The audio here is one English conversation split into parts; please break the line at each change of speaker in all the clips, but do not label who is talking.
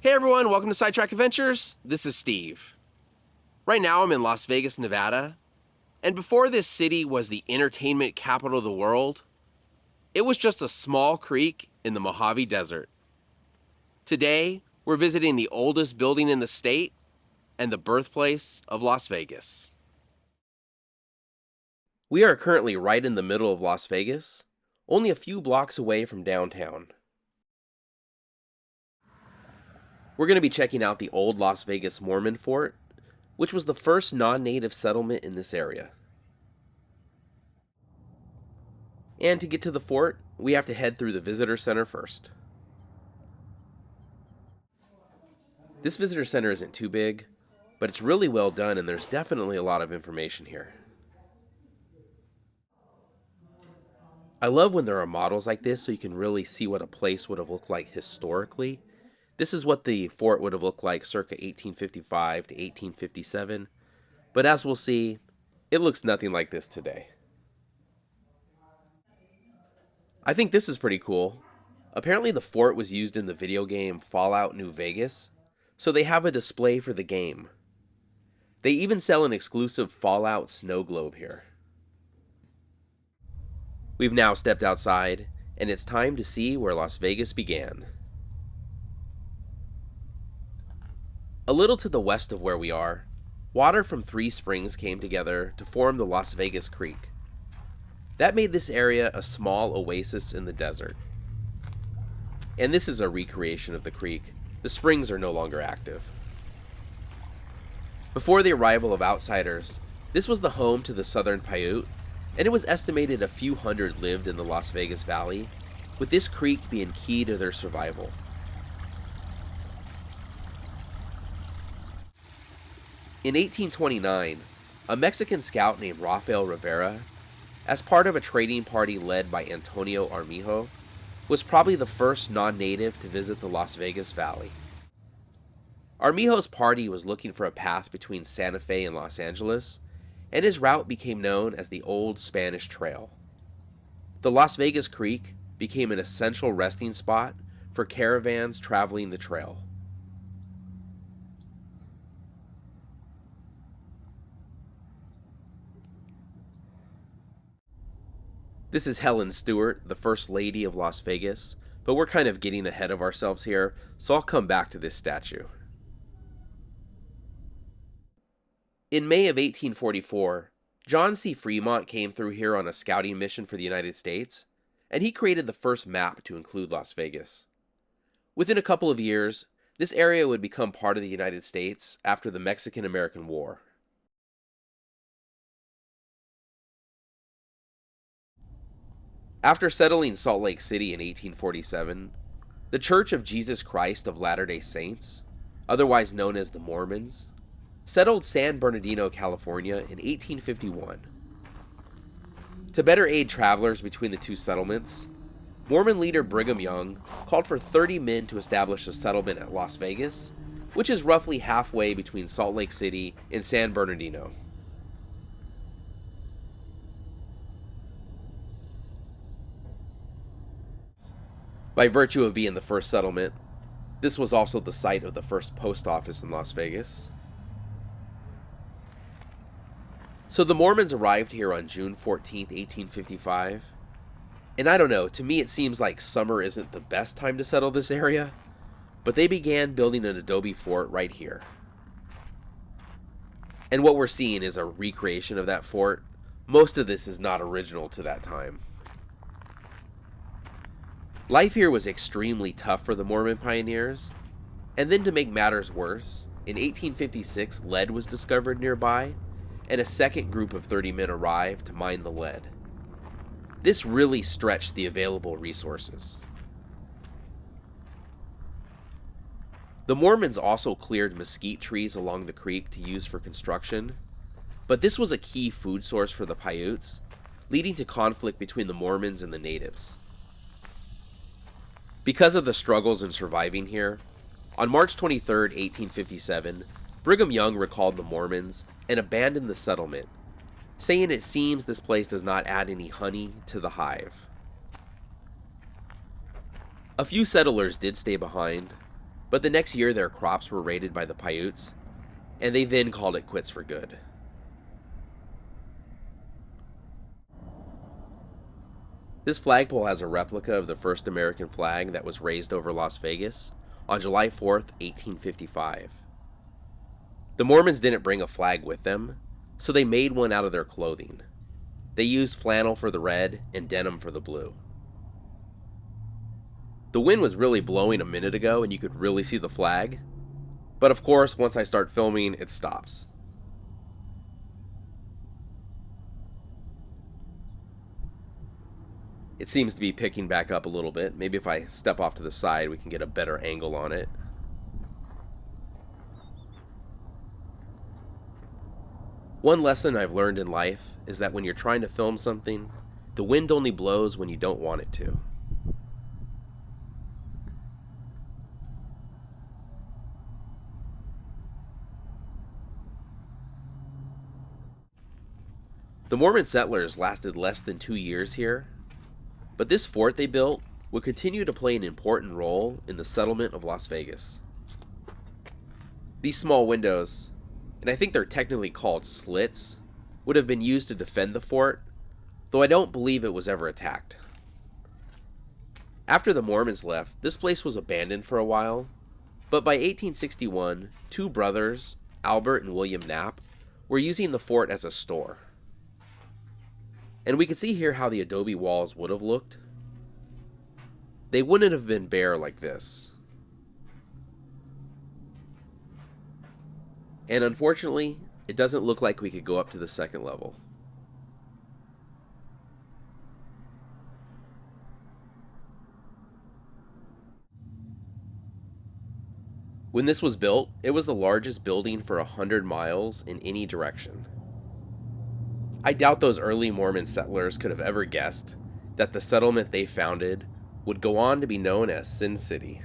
Hey everyone, welcome to Sidetrack Adventures. This is Steve. Right now I'm in Las Vegas, Nevada, and before this city was the entertainment capital of the world, it was just a small creek in the Mojave Desert. Today, we're visiting the oldest building in the state and the birthplace of Las Vegas. We are currently right in the middle of Las Vegas, only a few blocks away from downtown. We're going to be checking out the old Las Vegas Mormon fort, which was the first non-native settlement in this area. And to get to the fort, we have to head through the visitor center first. This visitor center isn't too big, but it's really well done and there's definitely a lot of information here. I love when there are models like this so you can really see what a place would have looked like historically. This is what the fort would have looked like circa 1855 to 1857, but as we'll see, it looks nothing like this today. I think this is pretty cool. Apparently the fort was used in the video game Fallout New Vegas, so they have a display for the game. They even sell an exclusive Fallout snow globe here. We've now stepped outside, and it's time to see where Las Vegas began. A little to the west of where we are, water from 3 springs came together to form the Las Vegas Creek. That made this area a small oasis in the desert. And this is a recreation of the creek. The springs are no longer active. Before the arrival of outsiders, this was the home to the Southern Paiute, and it was estimated a few hundred lived in the Las Vegas Valley, with this creek being key to their survival. In 1829, a Mexican scout named Rafael Rivera, as part of a trading party led by Antonio Armijo, was probably the first non-native to visit the Las Vegas Valley. Armijo's party was looking for a path between Santa Fe and Los Angeles, and his route became known as the Old Spanish Trail. The Las Vegas Creek became an essential resting spot for caravans traveling the trail. This is Helen Stewart, the First Lady of Las Vegas, but we're kind of getting ahead of ourselves here, so I'll come back to this statue. In May of 1844, John C. Fremont came through here on a scouting mission for the United States, and he created the first map to include Las Vegas. Within a couple of years, this area would become part of the United States after the Mexican-American War. After settling Salt Lake City in 1847, the Church of Jesus Christ of Latter-day Saints, otherwise known as the Mormons, settled San Bernardino, California in 1851. To better aid travelers between the two settlements, Mormon leader Brigham Young called for 30 men to establish a settlement at Las Vegas, which is roughly halfway between Salt Lake City and San Bernardino. By virtue of being the first settlement, this was also the site of the first post office in Las Vegas. So the Mormons arrived here on June 14th, 1855. And I don't know, to me it seems like summer isn't the best time to settle this area, but they began building an adobe fort right here. And what we're seeing is a recreation of that fort. Most of this is not original to that time. Life here was extremely tough for the Mormon pioneers, and then to make matters worse, in 1856 lead was discovered nearby, and a second group of 30 men arrived to mine the lead. This really stretched the available resources. The Mormons also cleared mesquite trees along the creek to use for construction, but this was a key food source for the Paiutes, leading to conflict between the Mormons and the natives. Because of the struggles in surviving here, on March 23, 1857, Brigham Young recalled the Mormons and abandoned the settlement, saying it seems this place does not add any honey to the hive. A few settlers did stay behind, But the next year their crops were raided by the Paiutes, and they then called it quits for good. This flagpole has a replica of the first American flag that was raised over Las Vegas on July 4th, 1855. The Mormons didn't bring a flag with them, so they made one out of their clothing. They used flannel for the red and denim for the blue. The wind was really blowing a minute ago and you could really see the flag, but of course once I start filming it stops. It seems to be picking back up a little bit. Maybe if I step off to the side we can get a better angle on it. One lesson I've learned in life is that when you're trying to film something, the wind only blows when you don't want it to. The Mormon settlers lasted less than 2 years here, but this fort they built would continue to play an important role in the settlement of Las Vegas. These small windows, and I think they're technically called slits, would have been used to defend the fort, though I don't believe it was ever attacked. After the Mormons left, this place was abandoned for a while, but by 1861, two brothers, Albert and William Knapp, were using the fort as a store. And we can see here how the adobe walls would have looked. They wouldn't have been bare like this. And unfortunately, it doesn't look like we could go up to the second level. When this was built, it was the largest building for 100 miles in any direction. I doubt those early Mormon settlers could have ever guessed that the settlement they founded would go on to be known as Sin City.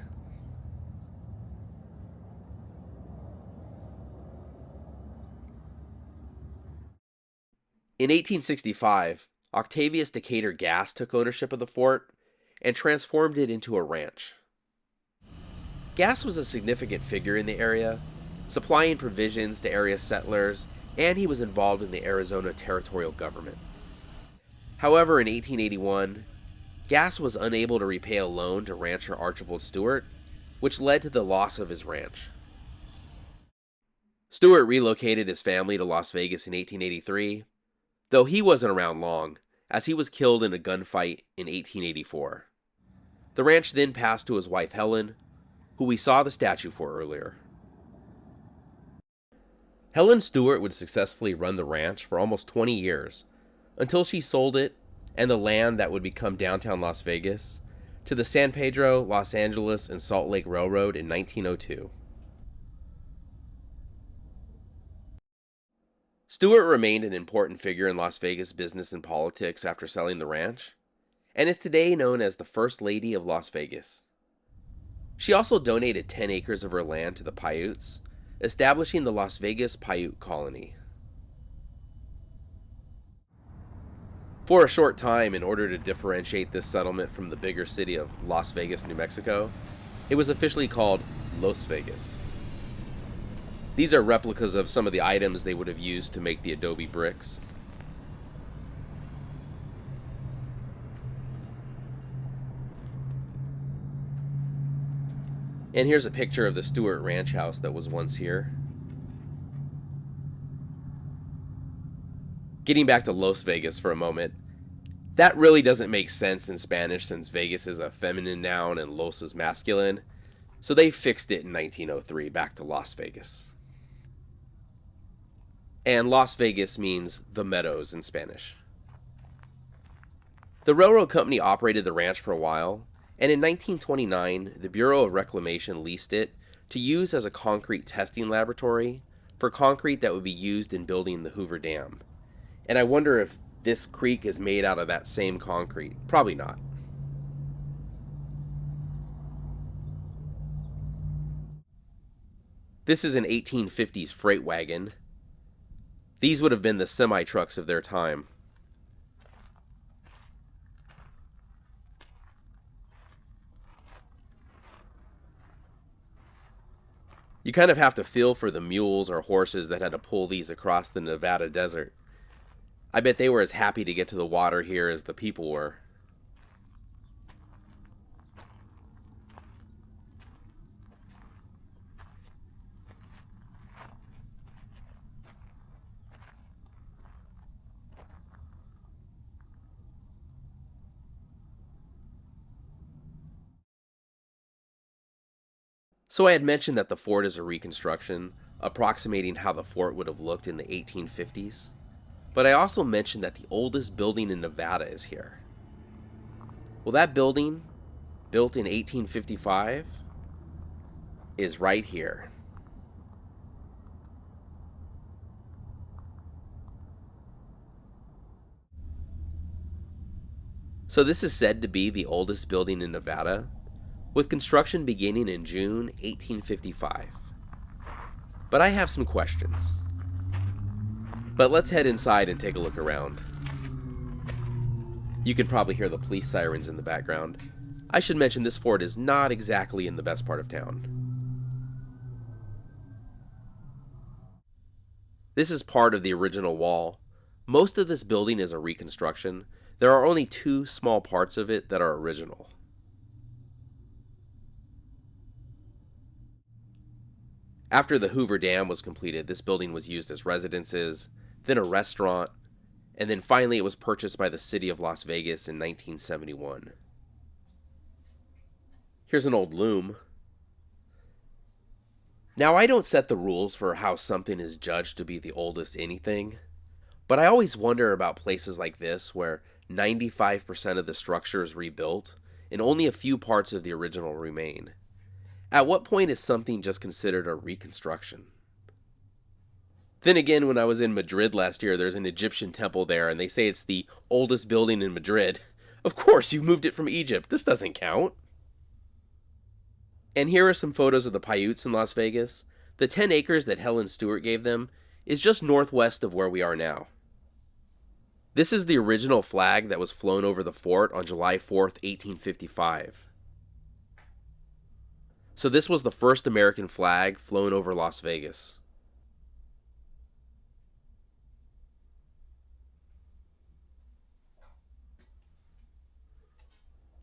In 1865, Octavius Decatur Gass took ownership of the fort and transformed it into a ranch. Gass was a significant figure in the area, supplying provisions to area settlers, and he was involved in the Arizona territorial government. However, in 1881, Gass was unable to repay a loan to rancher Archibald Stewart, which led to the loss of his ranch. Stewart relocated his family to Las Vegas in 1883, though he wasn't around long, as he was killed in a gunfight in 1884. The ranch then passed to his wife Helen, who we saw the statue for earlier. Helen Stewart would successfully run the ranch for almost 20 years, until she sold it and the land that would become downtown Las Vegas to the San Pedro, Los Angeles, and Salt Lake Railroad in 1902. Stewart remained an important figure in Las Vegas business and politics after selling the ranch, and is today known as the First Lady of Las Vegas. She also donated 10 acres of her land to the Paiutes, establishing the Las Vegas Paiute Colony. For a short time, in order to differentiate this settlement from the bigger city of Las Vegas, New Mexico, it was officially called Los Vegas. These are replicas of some of the items they would have used to make the adobe bricks. And here's a picture of the Stewart Ranch house that was once here. Getting back to Los Vegas for a moment, that really doesn't make sense in Spanish since Vegas is a feminine noun and Los is masculine, so they fixed it in 1903 back to Las Vegas. And Las Vegas means the meadows in Spanish. The railroad company operated the ranch for a while, and in 1929, the Bureau of Reclamation leased it to use as a concrete testing laboratory for concrete that would be used in building the Hoover Dam. And I wonder if this creek is made out of that same concrete. Probably not. This is an 1850s freight wagon. These would have been the semi-trucks of their time. You kind of have to feel for the mules or horses that had to pull these across the Nevada desert. I bet they were as happy to get to the water here as the people were. So I had mentioned that the fort is a reconstruction, approximating how the fort would have looked in the 1850s. But I also mentioned that the oldest building in Nevada is here. Well, that building, built in 1855, is right here. So this is said to be the oldest building in Nevada, with construction beginning in June 1855. But I have some questions. But let's head inside and take a look around. You can probably hear the police sirens in the background. I should mention this fort is not exactly in the best part of town. This is part of the original wall. Most of this building is a reconstruction. There are only two small parts of it that are original. After the Hoover Dam was completed, this building was used as residences, then a restaurant, and then finally it was purchased by the city of Las Vegas in 1971. Here's an old loom. Now, I don't set the rules for how something is judged to be the oldest anything, but I always wonder about places like this where 95% of the structure is rebuilt and only a few parts of the original remain. At what point is something just considered a reconstruction? Then again, when I was in Madrid last year, there's an Egyptian temple there, and they say it's the oldest building in Madrid. Of course, you moved it from Egypt. This doesn't count. And here are some photos of the Paiutes in Las Vegas. The 10 acres that Helen Stewart gave them is just northwest of where we are now. This is the original flag that was flown over the fort on July 4th, 1855. So this was the first American flag flown over Las Vegas.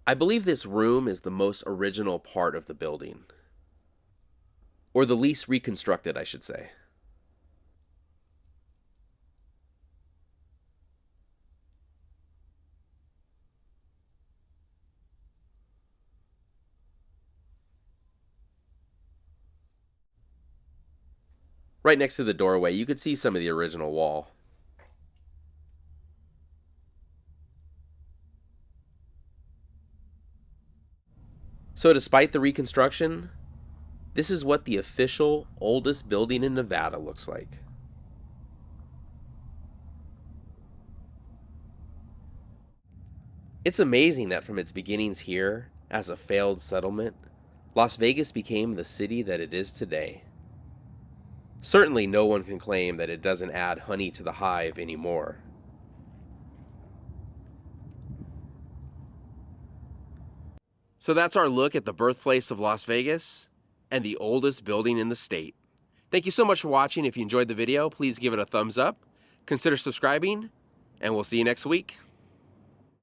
I believe this room is the most original part of the building. Or the least reconstructed, I should say. Right next to the doorway, you could see some of the original wall. So despite the reconstruction, this is what the official oldest building in Nevada looks like. It's amazing that from its beginnings here, as a failed settlement, Las Vegas became the city that it is today. Certainly no one can claim that it doesn't add honey to the hive anymore. So that's our look at the birthplace of Las Vegas and the oldest building in the state. Thank you so much for watching. If you enjoyed the video, please give it a thumbs up, consider subscribing, and we'll see you next week.